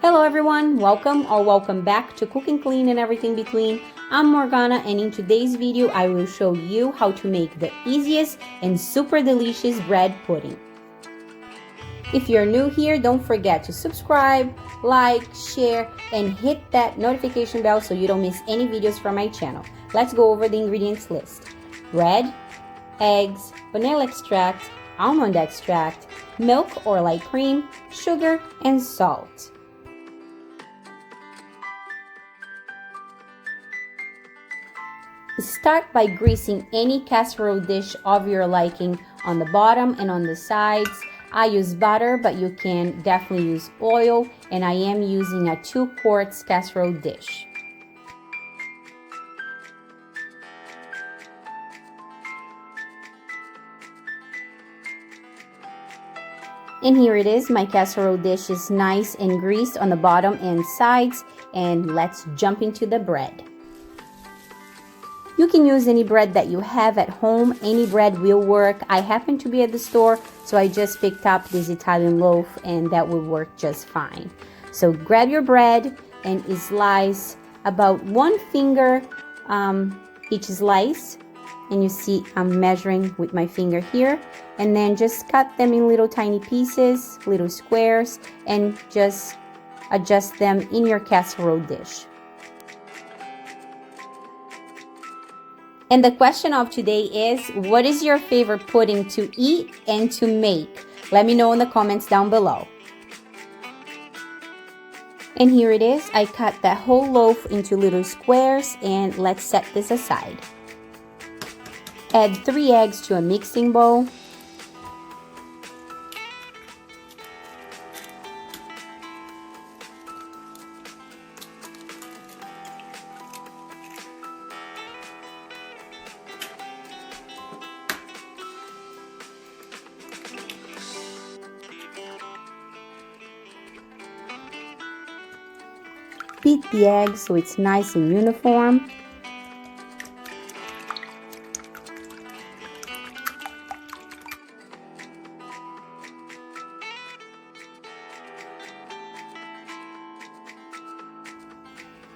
Hello everyone, welcome back to Cooking Clean and Everything Between. I'm Morgana, and in today's video I will show you how to make the easiest and super delicious bread pudding. If you're new here, don't forget to subscribe, like, share, and hit that notification bell so you don't miss any videos from my channel. Let's go over the ingredients list. Bread, eggs, vanilla extract, almond extract, milk or light cream, sugar, and salt. Start by greasing any casserole dish of your liking on the bottom and on the sides. I use butter, but you can definitely use oil, and I am using a 2-quart casserole dish. And here it is, my casserole dish is nice and greased on the bottom and sides, and let's jump into the bread. You can use any bread that you have at home. Any bread will work. I happen to be at the store, so I just picked up this Italian loaf and that will work just fine. So grab your bread and slice about 1 finger each slice. And you see I'm measuring with my finger here. And then just cut them in little tiny pieces, little squares, and just adjust them in your casserole dish. And the question of today is, what is your favorite pudding to eat and to make? Let me know in the comments down below. And here it is. I cut that whole loaf into little squares, and let's set this aside. Add 3 eggs to a mixing bowl. Beat the eggs so it's nice and uniform.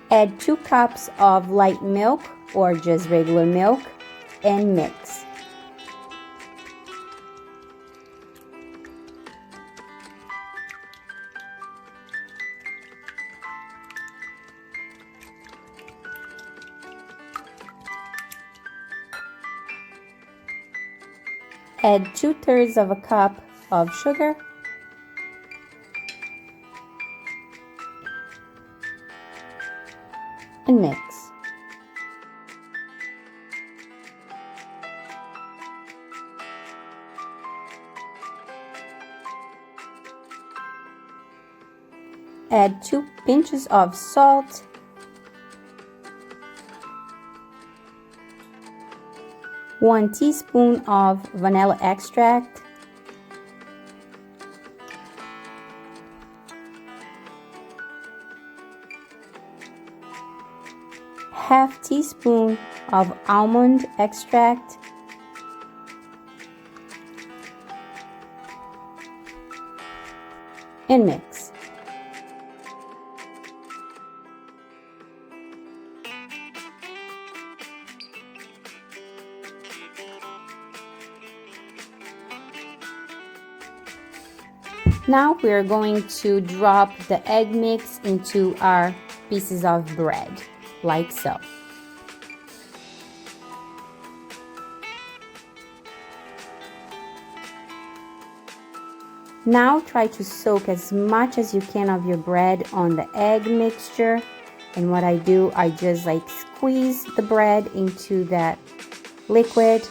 Add 2 cups of light milk or just regular milk and mix. Add 2/3 of a cup of sugar. And mix. Add 2 pinches of salt. One teaspoon of vanilla extract. Half teaspoon of almond extract. And mix. Now we are going to drop the egg mix into our pieces of bread, like so. Now try to soak as much as you can of your bread on the egg mixture. And what I do, I just squeeze the bread into that liquid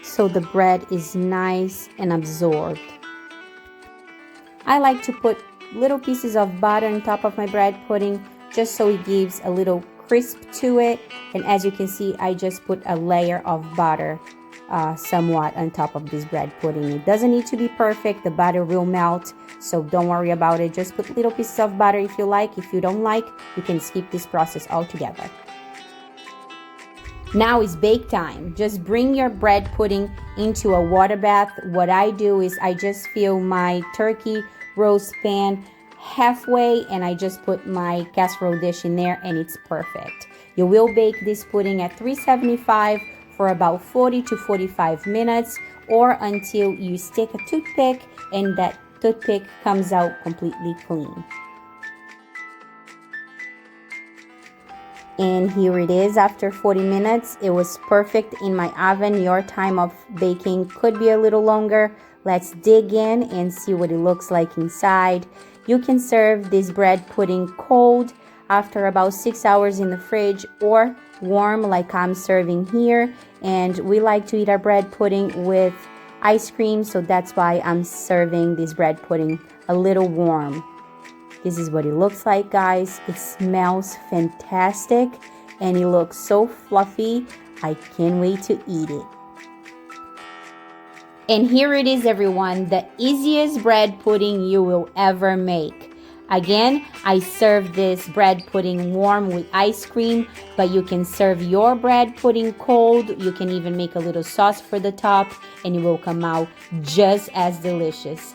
so the bread is nice and absorbed. I like to put little pieces of butter on top of my bread pudding just so it gives a little crisp to it. And as you can see, I just put a layer of butter somewhat on top of this bread pudding. It doesn't need to be perfect. The butter will melt, so don't worry about it. Just put little pieces of butter if you like. If you don't like, you can skip this process altogether. Now is bake time. Just bring your bread pudding into a water bath. What I do is I just fill my turkey roast pan halfway and I just put my casserole dish in there and it's perfect. You will bake this pudding at 375 for about 40 to 45 minutes or until you stick a toothpick and that toothpick comes out completely clean. And here it is after 40 minutes. It was perfect in my oven. Your time of baking could be a little longer. Let's dig in and see what it looks like inside. You can serve this bread pudding cold after about 6 hours in the fridge or warm like I'm serving here. And we like to eat our bread pudding with ice cream, so that's why I'm serving this bread pudding a little warm. This is what it looks like, guys. It smells fantastic and it looks so fluffy. I can't wait to eat it. And here it is, everyone, the easiest bread pudding you will ever make. Again, I serve this bread pudding warm with ice cream, but you can serve your bread pudding cold. You can even make a little sauce for the top and it will come out just as delicious.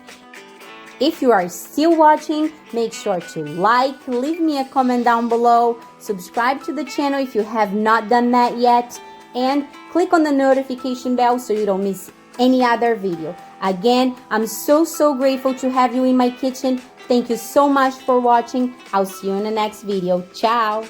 If you are still watching, make sure to like, leave me a comment down below, subscribe to the channel if you have not done that yet, and click on the notification bell so you don't miss any other video. Again, I'm so grateful to have you in my kitchen. Thank you so much for watching. I'll see you in the next video. Ciao!